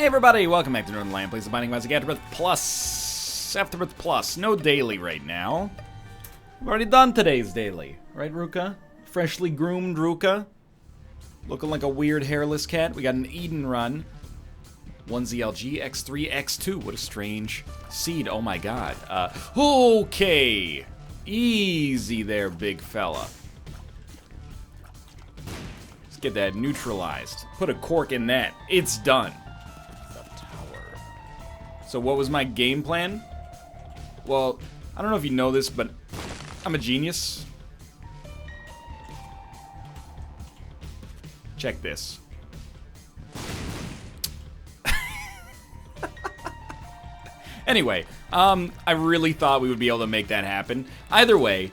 Hey everybody, welcome back to Northernlion. Plays the Binding of Isaac Afterbirth Plus. Afterbirth Plus. No daily right now. I've already done today's daily. Right, Ruka? Freshly groomed Ruka. Looking like a weird hairless cat. We got an Eden run. 1 ZLG, X3, X2. What a strange seed. Oh my god. Okay. Easy there, big fella. Let's get that neutralized. Put a cork in that. It's done. So what was my game plan? Well, I don't know if you know this, but I'm a genius. Check this. Anyway, I really thought we would be able to make that happen. Either way,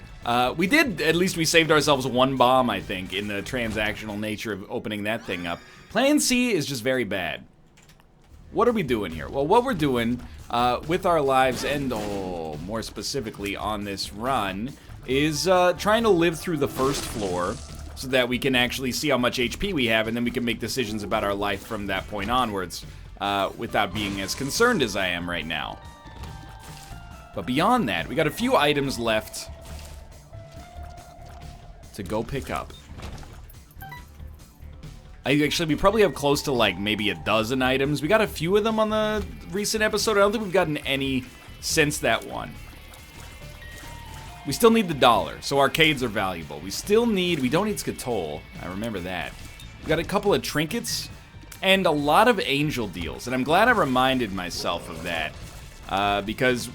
we did, at least we saved ourselves one bomb, I think, in the transactional nature of opening that thing up. Plan C is just very bad. What are we doing here? Well, what we're doing with our lives, and more specifically on this run, is trying to live through the first floor so that we can actually see how much HP we have, and then we can make decisions about our life from that point onwards without being as concerned as I am right now. But beyond that, we got a few items left to go pick up. We probably have close to like maybe a dozen items. We got a few of them on the recent episode. I don't think we've gotten any since that one. We still need the dollar, so arcades are valuable. We don't need Skatol. I remember that. We got a couple of trinkets and a lot of angel deals, and I'm glad I reminded myself of that because,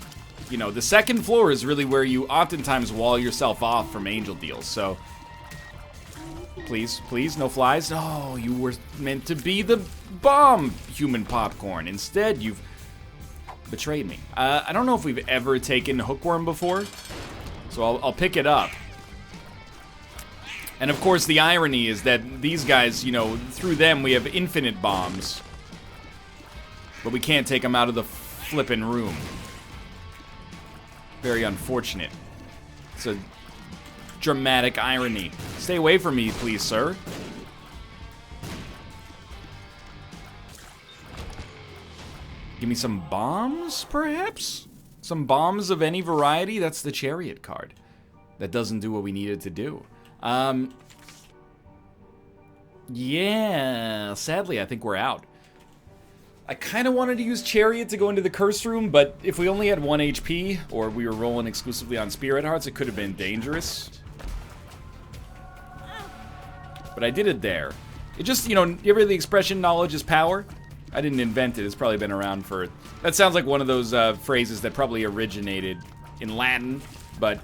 you know, the second floor is really where you oftentimes wall yourself off from angel deals, so... Please, please, no flies. Oh, you were meant to be the bomb, human popcorn. Instead, you've betrayed me. I don't know if we've ever taken hookworm before, so I'll pick it up. And of course, the irony is that these guys, you know, through them we have infinite bombs, but we can't take them out of the flippin' room. Very unfortunate. It's a dramatic irony. Stay away from me, please, sir. Give me some bombs, perhaps? Some bombs of any variety? That's the chariot card. That doesn't do what we needed to do. Yeah, sadly, I think we're out. I kind of wanted to use chariot to go into the curse room, but if we only had 1 HP, or we were rolling exclusively on spirit hearts, it could have been dangerous. But I did it there. It just, you know, you ever hear the expression, knowledge is power? I didn't invent it. It's probably been around for... That sounds like one of those phrases that probably originated in Latin. But,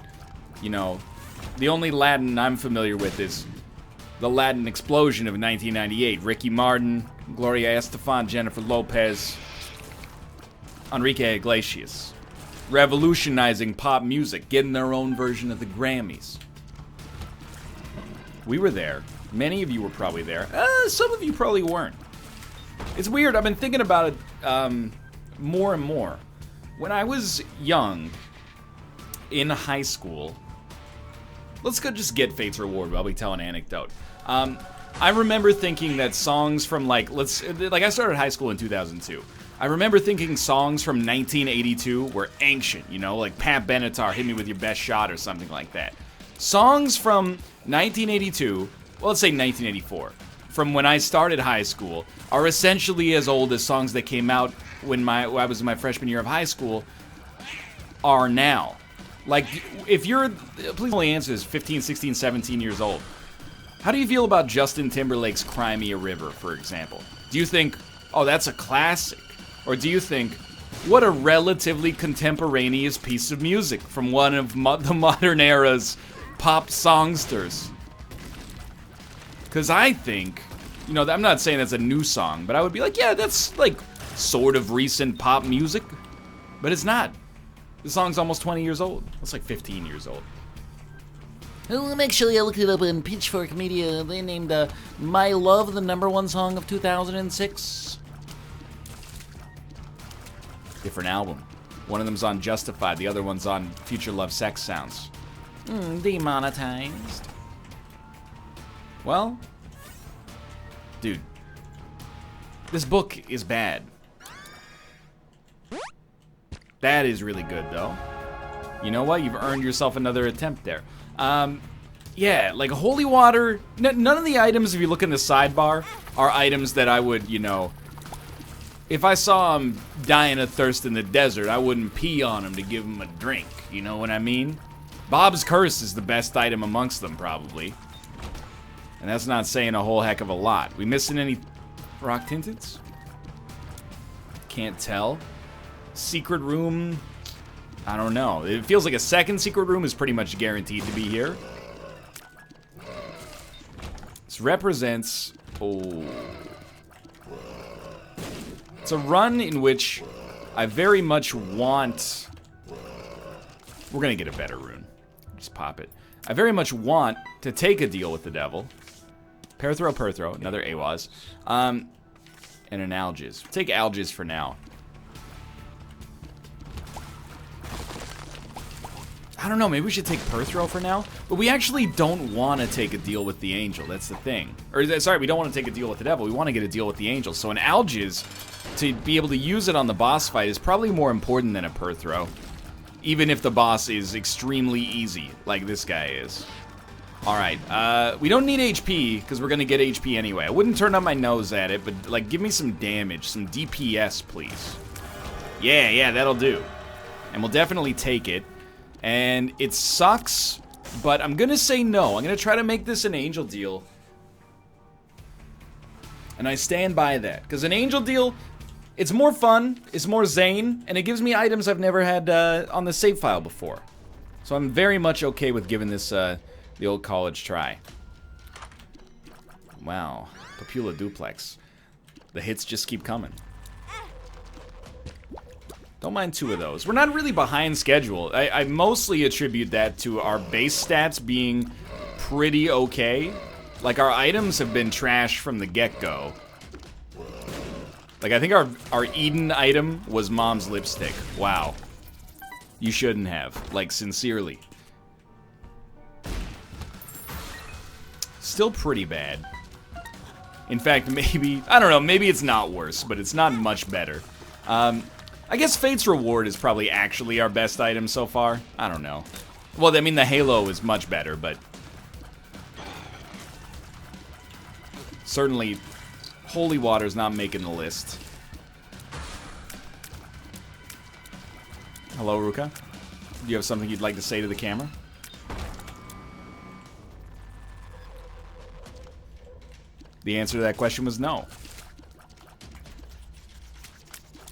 you know, the only Latin I'm familiar with is the Latin explosion of 1998. Ricky Martin, Gloria Estefan, Jennifer Lopez, Enrique Iglesias. Revolutionizing pop music, getting their own version of the Grammys. We were there. Many of you were probably there. Some of you probably weren't. It's weird. I've been thinking about it more and more. When I was young, in high school, let's go just get Fate's Reward while we tell an anecdote. I remember thinking that songs from I started high school in 2002. I remember thinking songs from 1982 were ancient, you know, like Pat Benatar, Hit Me With Your Best Shot or something like that. Songs from 1982, well, let's say 1984, from when I started high school, are essentially as old as songs that came out when I was in my freshman year of high school are now. Like, if you're, please only answer this, 15, 16, 17 years old. How do you feel about Justin Timberlake's Cry Me a River, for example? Do you think, oh, that's a classic? Or do you think, what a relatively contemporaneous piece of music from one of the modern era's pop songsters? Because I think, you know, I'm not saying that's a new song, but I would be like, yeah, that's like sort of recent pop music. But it's not. The song's almost 20 years old. It's like 15 years old. Well, actually, I looked it up in Pitchfork Media. They named My Love the #1 song of 2006. Different album. One of them's on Justified, the other one's on Future Love Sex Sounds. Demonetized. Well, dude, this book is bad. That is really good, though. You know what? You've earned yourself another attempt there. Yeah, like holy water. None of the items, if you look in the sidebar, are items that I would, you know, if I saw him dying of thirst in the desert, I wouldn't pee on him to give him a drink. You know what I mean? Bob's Curse is the best item amongst them, probably. And that's not saying a whole heck of a lot. We missing any rock tinteds? Can't tell. Secret room, I don't know. It feels like a second secret room is pretty much guaranteed to be here. This represents, oh. It's a run in which I very much want, we're gonna get a better rune. Just pop it. I very much want to take a deal with the devil. Perthro, another AWAS. And an Algiz. Take Algiz for now. I don't know, maybe we should take Perthro for now. But we actually don't want to take a deal with the angel, that's the thing. Or, sorry, we don't want to take a deal with the devil, we want to get a deal with the angel. So an Algiz, to be able to use it on the boss fight, is probably more important than a Perthro. Even if the boss is extremely easy, like this guy is. Alright, we don't need HP, because we're going to get HP anyway. I wouldn't turn up my nose at it, but, like, give me some damage, some DPS, please. Yeah, that'll do. And we'll definitely take it. And it sucks, but I'm going to say no. I'm going to try to make this an angel deal. And I stand by that, because an angel deal, it's more fun, it's more Zane, and it gives me items I've never had on the save file before. So I'm very much okay with giving this the old college try. Wow, Papula Duplex. The hits just keep coming. Don't mind 2 of those. We're not really behind schedule. I mostly attribute that to our base stats being pretty okay. Like, our items have been trash from the get-go. Like, I think our Eden item was Mom's lipstick. Wow. You shouldn't have. Like, sincerely. Still pretty bad. In fact, maybe, I don't know, maybe it's not worse, but it's not much better. I guess Fate's Reward is probably actually our best item so far. I don't know. Well, I mean, the Halo is much better, but certainly Holy Water's not making the list. Hello, Ruka. Do you have something you'd like to say to the camera? The answer to that question was no.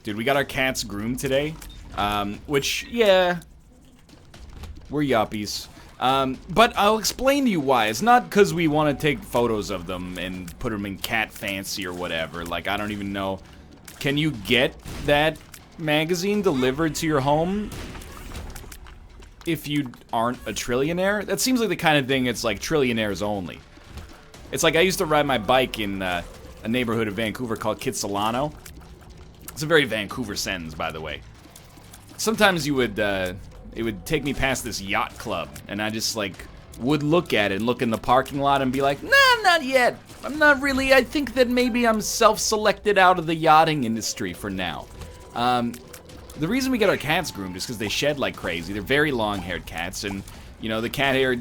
Dude, we got our cats groomed today. Which, yeah, we're yuppies. But I'll explain to you why. It's not because we want to take photos of them and put them in cat fancy or whatever. Like, I don't even know. Can you get that magazine delivered to your home if you aren't a trillionaire? That seems like the kind of thing it's like trillionaires only. It's like I used to ride my bike in a neighborhood of Vancouver called Kitsilano. It's a very Vancouver sentence, by the way. Sometimes you would, it would take me past this yacht club, and I just, like, would look at it and look in the parking lot and be like, nah, not yet. I'm not really, I think that maybe I'm self-selected out of the yachting industry for now. The reason we get our cats groomed is because they shed like crazy. They're very long-haired cats, and, you know, the cat hair,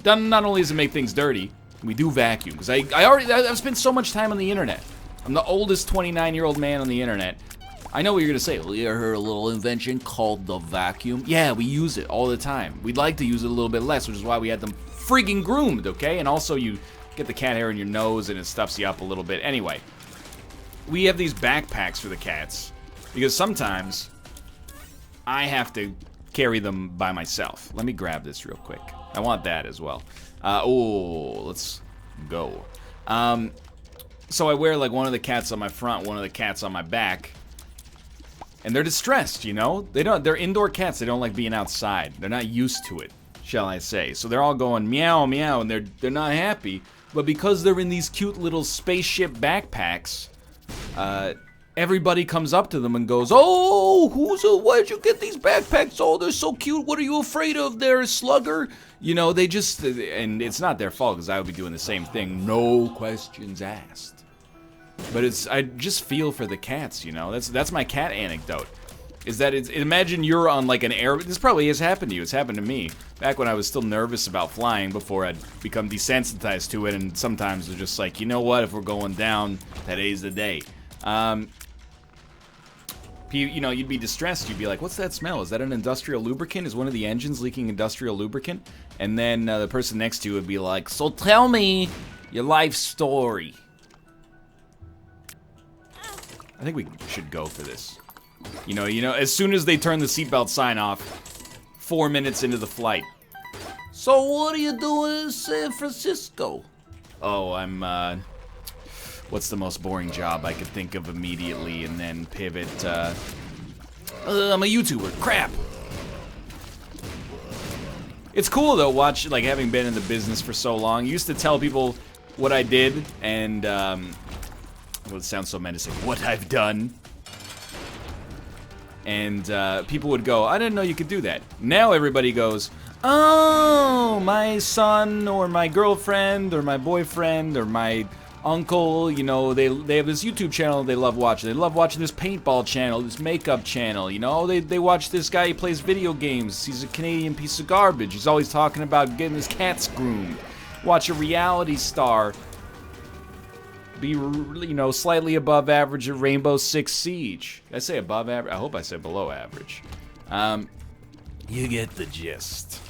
not only does it make things dirty, we do vacuum, because I've spent so much time on the internet. I'm the oldest 29-year-old man on the internet. I know what you're gonna say. Well, you ever heard a little invention called the vacuum? Yeah, we use it all the time. We'd like to use it a little bit less, which is why we had them friggin' groomed, okay? And also, you get the cat hair in your nose and it stuffs you up a little bit. Anyway, we have these backpacks for the cats because sometimes I have to carry them by myself. Let me grab this real quick. I want that as well. Oh, let's go. So I wear like one of the cats on my front, one of the cats on my back. And they're distressed, you know? They're indoor cats, they don't like being outside. They're not used to it, shall I say. So they're all going meow, meow, and they're not happy. But because they're in these cute little spaceship backpacks, everybody comes up to them and goes, oh, why'd you get these backpacks? Oh, they're so cute, what are you afraid of there, slugger? You know, they just, and it's not their fault because I would be doing the same thing. No questions asked. But I just feel for the cats, you know? That's my cat anecdote. is that imagine you're on like an air. This probably has happened to you. It's happened to me back when I was still nervous about flying before I'd become desensitized to it, and sometimes it's just like, you know what, if we're going down, today's the day. You know, you'd be distressed. You'd be like, what's that smell? Is that an industrial lubricant? Is one of the engines leaking industrial lubricant? And then the person next to you would be like, so tell me your life story. I think we should go for this. You know, as soon as they turn the seatbelt sign off, 4 minutes into the flight. So what are you doing in San Francisco? Oh, I'm, what's the most boring job I could think of immediately and then pivot? I'm a YouTuber. Crap. It's cool though, like having been in the business for so long. I used to tell people what I did and, well, it sounds so menacing, what I've done. And people would go, I didn't know you could do that. Now everybody goes, oh, my son or my girlfriend or my boyfriend or my uncle, you know, they have this YouTube channel they love watching. They love watching this paintball channel, this makeup channel, you know. They watch this guy, he plays video games. He's a Canadian piece of garbage. He's always talking about getting his cats groomed. Watch a reality star be, you know, slightly above average at Rainbow Six Siege. Did I say above average? I hope I said below average. You get the gist.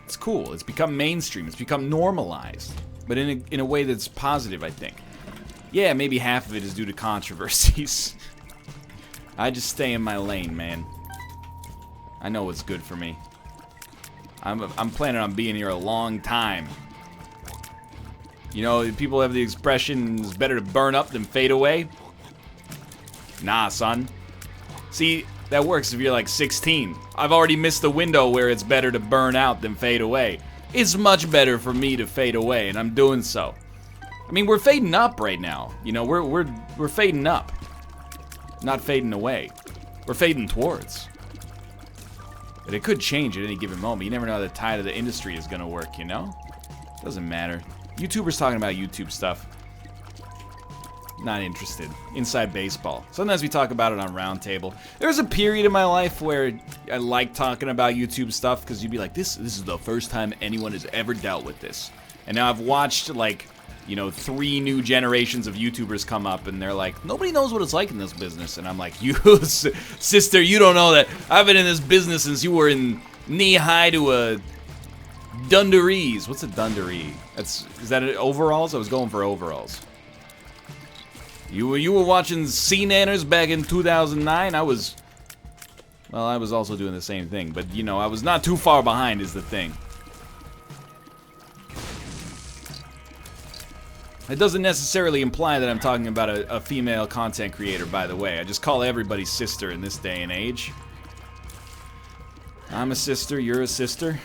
It's cool. It's become mainstream. It's become normalized, but in a way that's positive, I think. Yeah, maybe half of it is due to controversies. I just stay in my lane, man. I know what's good for me. I'm planning on being here a long time. You know, people have the expression, it's better to burn up than fade away. Nah, son. See, that works if you're like 16. I've already missed the window where it's better to burn out than fade away. It's much better for me to fade away, and I'm doing so. I mean, we're fading up right now. You know, we're fading up. Not fading away. We're fading towards. But it could change at any given moment. You never know how the tide of the industry is gonna work, you know? Doesn't matter. YouTubers talking about YouTube stuff. Not interested. Inside baseball. Sometimes we talk about it on Roundtable. There was a period in my life where I liked talking about YouTube stuff because you'd be like, this is the first time anyone has ever dealt with this. And now I've watched, like, you know, 3 new generations of YouTubers come up and they're like, nobody knows what it's like in this business. And I'm like, you, sister, you don't know that. I've been in this business since you were in knee-high to a dungarees. What's a dungaree? Is that overalls? I was going for overalls. You were watching C-Nanners back in 2009. I was also doing the same thing, but you know, I was not too far behind is the thing. It doesn't necessarily imply that I'm talking about a female content creator, by the way. I just call everybody sister in this day and age. I'm a sister, you're a sister.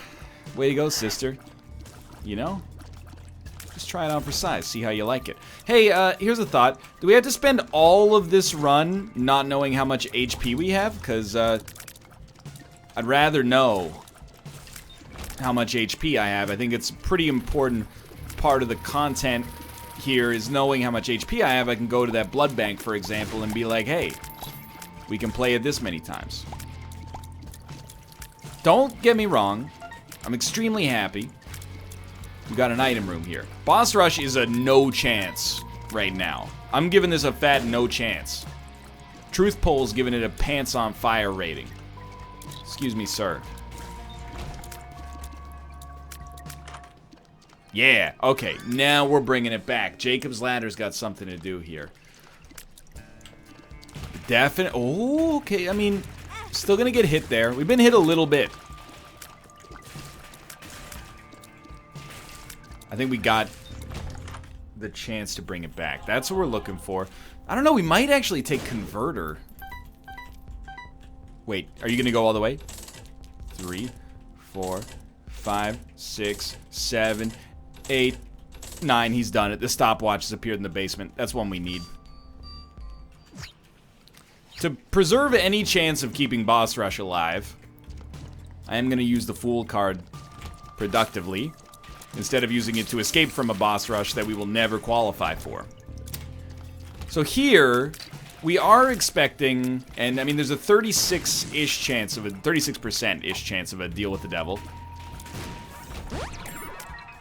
Way to go, sister. You know? Just try it on for size, see how you like it. Hey, here's a thought. Do we have to spend all of this run not knowing how much HP we have? Because, I'd rather know how much HP I have. I think it's a pretty important part of the content here is knowing how much HP I have. I can go to that blood bank, for example, and be like, hey, we can play it this many times. Don't get me wrong. I'm extremely happy. We got an item room here. Boss Rush is a no chance right now. I'm giving this a fat no chance. Truth Poll's giving it a pants on fire rating. Excuse me, sir. Yeah, okay, now we're bringing it back. Jacob's Ladder's got something to do here. Definitely. Oh, okay, I mean, still gonna get hit there. We've been hit a little bit. I think we got the chance to bring it back. That's what we're looking for. I don't know, we might actually take Converter. Wait, are you gonna go all the way? 3, 4, 5, 6, 7, 8, 9. He's done it. The stopwatch has appeared in the basement. That's one we need. To preserve any chance of keeping Boss Rush alive, I am gonna use the Fool card productively, instead of using it to escape from a boss rush that we will never qualify for. So here, We are expecting, and I mean, there's a 36-ish chance of a 36%-ish chance of a deal with the devil.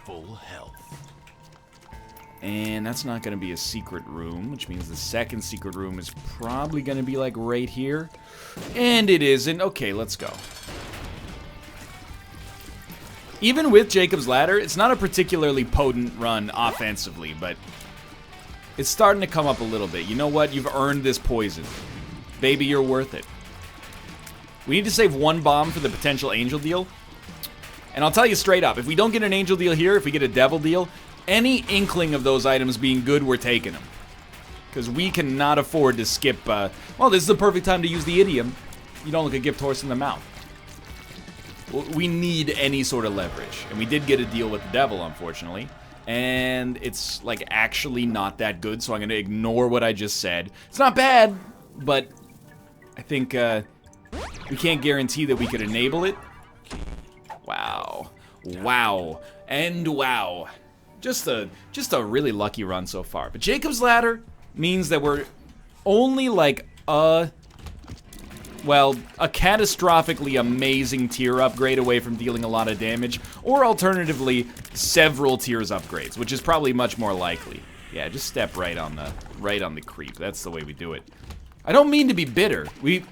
Full health. And that's not going to be a secret room, which means the second secret room is probably going to be like right here. And it isn't. Okay, let's go. Even with Jacob's Ladder, it's not a particularly potent run offensively, but it's starting to come up a little bit. You know what? You've earned this poison. Baby, you're worth it. We need to save one bomb for the potential angel deal. And I'll tell you straight up, if we don't get an angel deal here, if we get a devil deal, any inkling of those items being good, we're taking them. Because we cannot afford to skip, well, this is the perfect time to use the idiom. You don't look a gift horse in the mouth. We need any sort of leverage. And we did get a deal with the devil, unfortunately. And it's, like, actually not that good, so I'm going to ignore what I just said. It's not bad, but I think we can't guarantee that we could enable it. Wow. Wow. And wow. Just a really lucky run so far. But Jacob's Ladder means that we're only like a catastrophically amazing tier upgrade away from dealing a lot of damage, or alternatively, several tiers upgrades, which is probably much more likely. Yeah, just step right on the creep. That's the way we do it. I don't mean to be bitter. We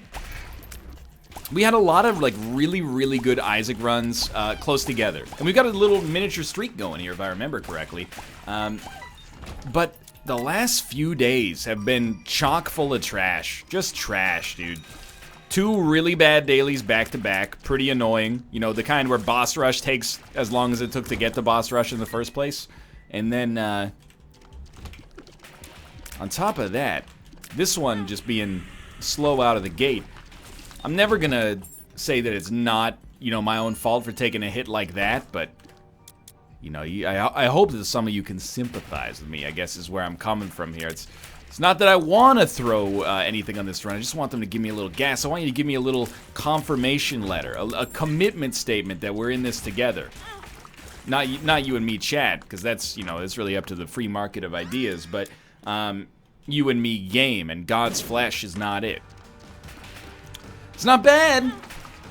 had a lot of like really good Isaac runs close together, and we've got a little miniature streak going here, if I remember correctly. But the last few days have been chock full of trash. Just trash, dude. 2 really bad dailies back to back, pretty annoying. You know, the kind where boss rush takes as long as it took to get the boss rush in the first place. And then, on top of that, this one just being slow out of the gate. I'm never gonna say that it's not, you know, my own fault for taking a hit like that, but, you know, I hope that some of you can sympathize with me, I guess is where I'm coming from here. It's not that I want to throw anything on this run. I just want them to give me a little gas. I want you to give me a little confirmation letter, a commitment statement that we're in this together. Not you and me, Chad, because that's, you know, it's really up to the free market of ideas. But you and me game, and God's flesh is not it. It's not bad.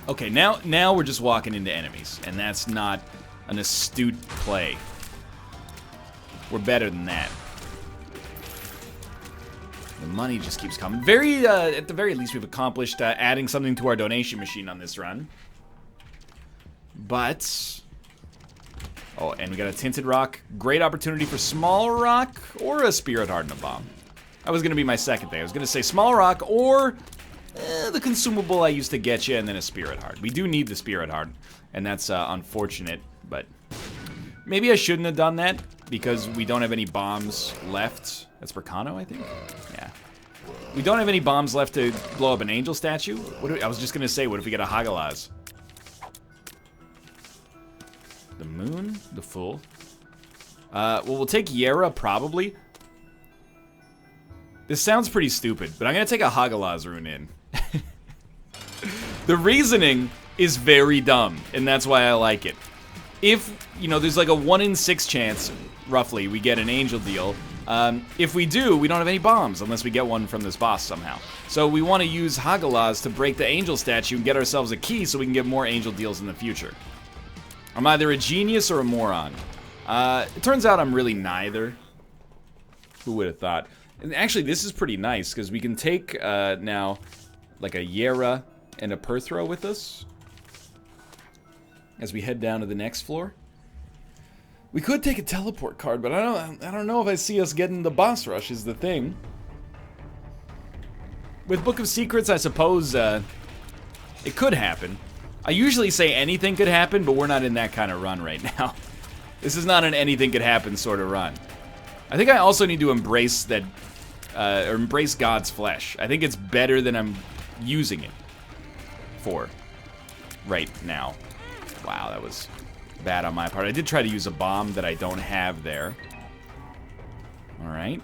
Okay, now we're just walking into enemies, and that's not an astute play. We're better than that. The money just keeps coming. At the very least, we've accomplished adding something to our donation machine on this run. But, oh, and we got a Tinted Rock. Great opportunity for Small Rock or a Spirit Heart and a Bomb. That was going to be my second thing. I was going to say Small Rock or the consumable I used to get you, and then a Spirit Heart. We do need the Spirit Heart, and that's unfortunate, but maybe I shouldn't have done that because we don't have any bombs left. That's for Kano, I think? Yeah. We don't have any bombs left to blow up an angel statue. I was just going to say, what if we get a Hagalaz? The moon? The full? Well, we'll take Yera, probably. This sounds pretty stupid, but I'm going to take a Hagalaz rune in. The reasoning is very dumb, and that's why I like it. If, you know, there's like a 1 in 6 chance, roughly, we get an angel deal. If we do, we don't have any bombs unless we get one from this boss somehow. So we want to use Hagalaz to break the angel statue and get ourselves a key so we can get more angel deals in the future. I'm either a genius or a moron. It turns out I'm really neither. Who would have thought? And actually, this is pretty nice because we can take now like a Yera and a Perthro with us as we head down to the next floor. We could take a teleport card, but I don't know if I see us getting the boss rush is the thing. With Book of Secrets, I suppose it could happen. I usually say anything could happen, but we're not in that kind of run right now. This is not an anything could happen sort of run. I think I also need to embrace that, or embrace God's flesh. I think it's better than I'm using it for right now. Wow, that was bad on my part. I did try to use a bomb that I don't have there. Alright.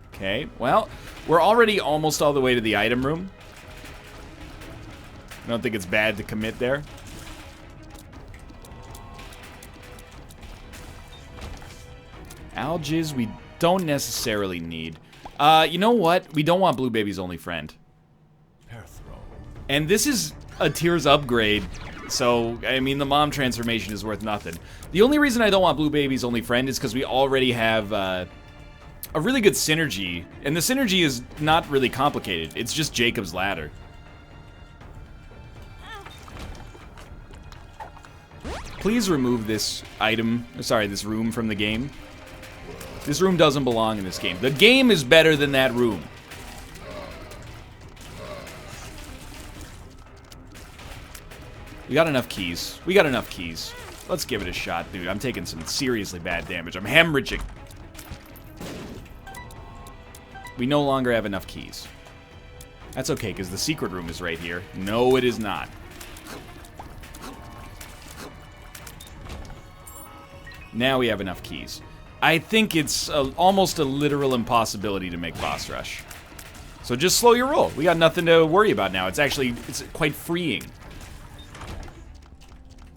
Okay, well, we're already almost all the way to the item room. I don't think it's bad to commit there. Algiz we don't necessarily need. You know what? We don't want Blue Baby's only friend. And this is a Tears upgrade, so, I mean, the mom transformation is worth nothing. The only reason I don't want Blue Baby's only friend is because we already have a really good synergy, and the synergy is not really complicated. It's just Jacob's Ladder. Please remove this item, sorry, this room from the game. This room doesn't belong in this game. The game is better than that room. We got enough keys. We got enough keys. Let's give it a shot, dude. I'm taking some seriously bad damage. I'm hemorrhaging. We no longer have enough keys. That's okay, because the secret room is right here. No, it is not. Now we have enough keys. I think it's almost a literal impossibility to make boss rush. So just slow your roll. We got nothing to worry about now. It's quite freeing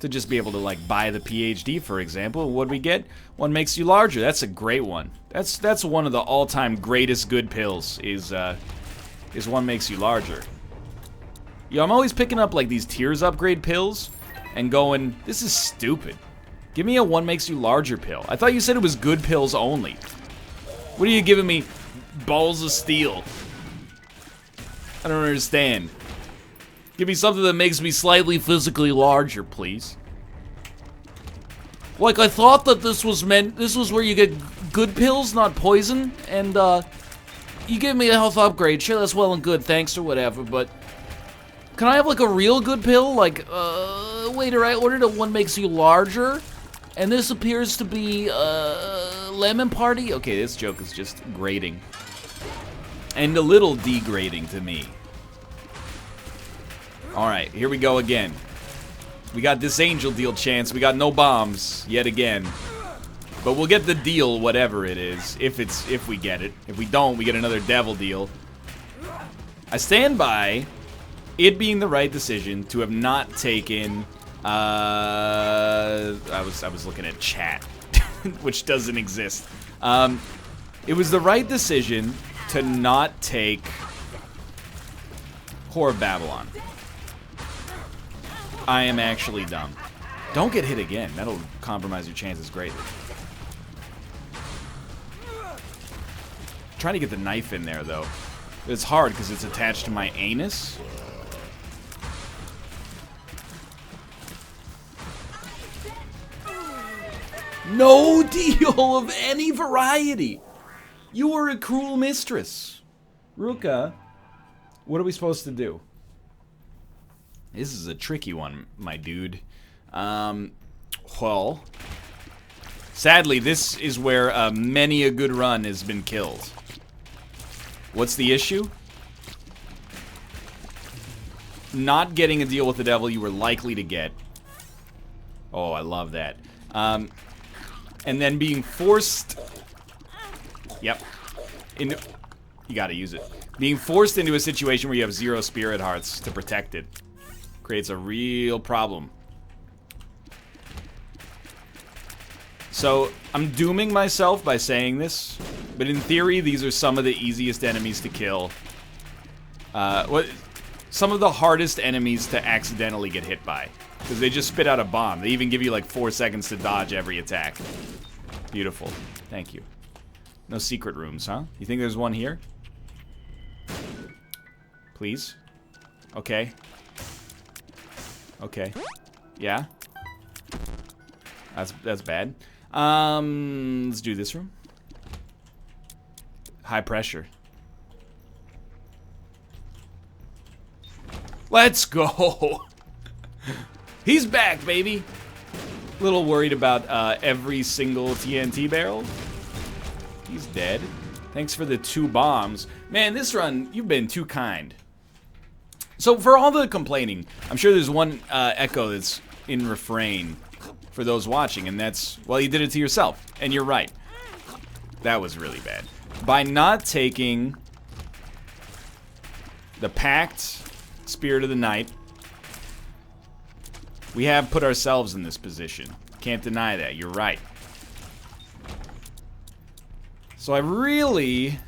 to just be able to, like, buy the PhD, for example. What do we get? One makes you larger. That's a great one. That's one of the all-time greatest good pills, is one makes you larger. Yo, I'm always picking up, like, these Tears upgrade pills and going, this is stupid. Give me a one makes you larger pill. I thought you said it was good pills only. What are you giving me? Balls of steel. I don't understand. Give me something that makes me slightly physically larger, please. Like, I thought that this was where you get good pills, not poison, and, you give me a health upgrade. Sure, that's well and good, thanks or whatever, but can I have, like, a real good pill? Like, waiter, I ordered a one makes you larger, and this appears to be, lemon party? Okay, this joke is just grating. And a little degrading to me. Alright, here we go again. We got this angel deal chance. We got no bombs yet again. But we'll get the deal, whatever it is, if we get it. If we don't, we get another devil deal. I stand by it being the right decision to have not taken I was looking at chat, which doesn't exist. It was the right decision to not take Whore of Babylon. I am actually dumb. Don't get hit again. That'll compromise your chances greatly. Trying to get the knife in there, though. It's hard because it's attached to my anus. No deal of any variety. You are a cruel mistress. Ruka, what are we supposed to do? This is a tricky one, my dude. Well, sadly, this is where many a good run has been killed. What's the issue? Not getting a deal with the devil you were likely to get. Oh, I love that. And then being forced... Yep. You gotta use it. Being forced into a situation where you have 0 spirit hearts to protect it creates a real problem. So, I'm dooming myself by saying this, but in theory, these are some of the easiest enemies to kill. Some of the hardest enemies to accidentally get hit by, because they just spit out a bomb. They even give you like 4 seconds to dodge every attack. Beautiful. Thank you. No secret rooms, huh? You think there's one here? Please? Okay. Okay. Yeah? That's bad. Let's do this room. High pressure. Let's go! He's back, baby! Little worried about every single TNT barrel. He's dead. Thanks for the 2 bombs. Man, this run, you've been too kind. So for all the complaining, I'm sure there's one echo that's in refrain for those watching, and that's, well, you did it to yourself. And you're right. That was really bad. By not taking the Pact Spirit of the Night, we have put ourselves in this position. Can't deny that. You're right. So I really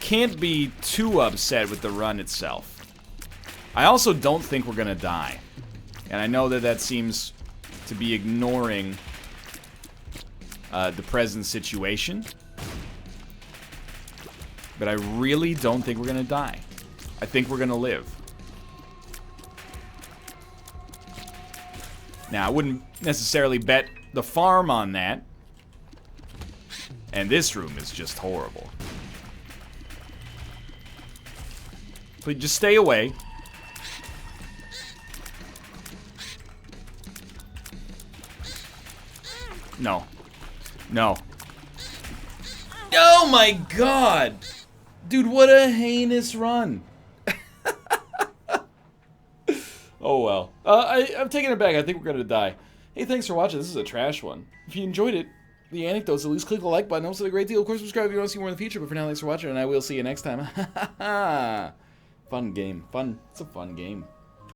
can't be too upset with the run itself. I also don't think we're gonna die. And I know that that seems to be ignoring the present situation. But I really don't think we're gonna die. I think we're gonna live. Now, I wouldn't necessarily bet the farm on that. And this room is just horrible. Please just stay away. No. No. Oh my god! Dude, what a heinous run. Oh well. I'm taking it back. I think we're gonna die. Hey, thanks for watching. This is a trash one. If you enjoyed it, the anecdotes, at least click the like button. Also, a great deal. Of course, subscribe if you want to see more in the future. But for now, thanks for watching, and I will see you next time. Fun game. Fun. It's a fun game.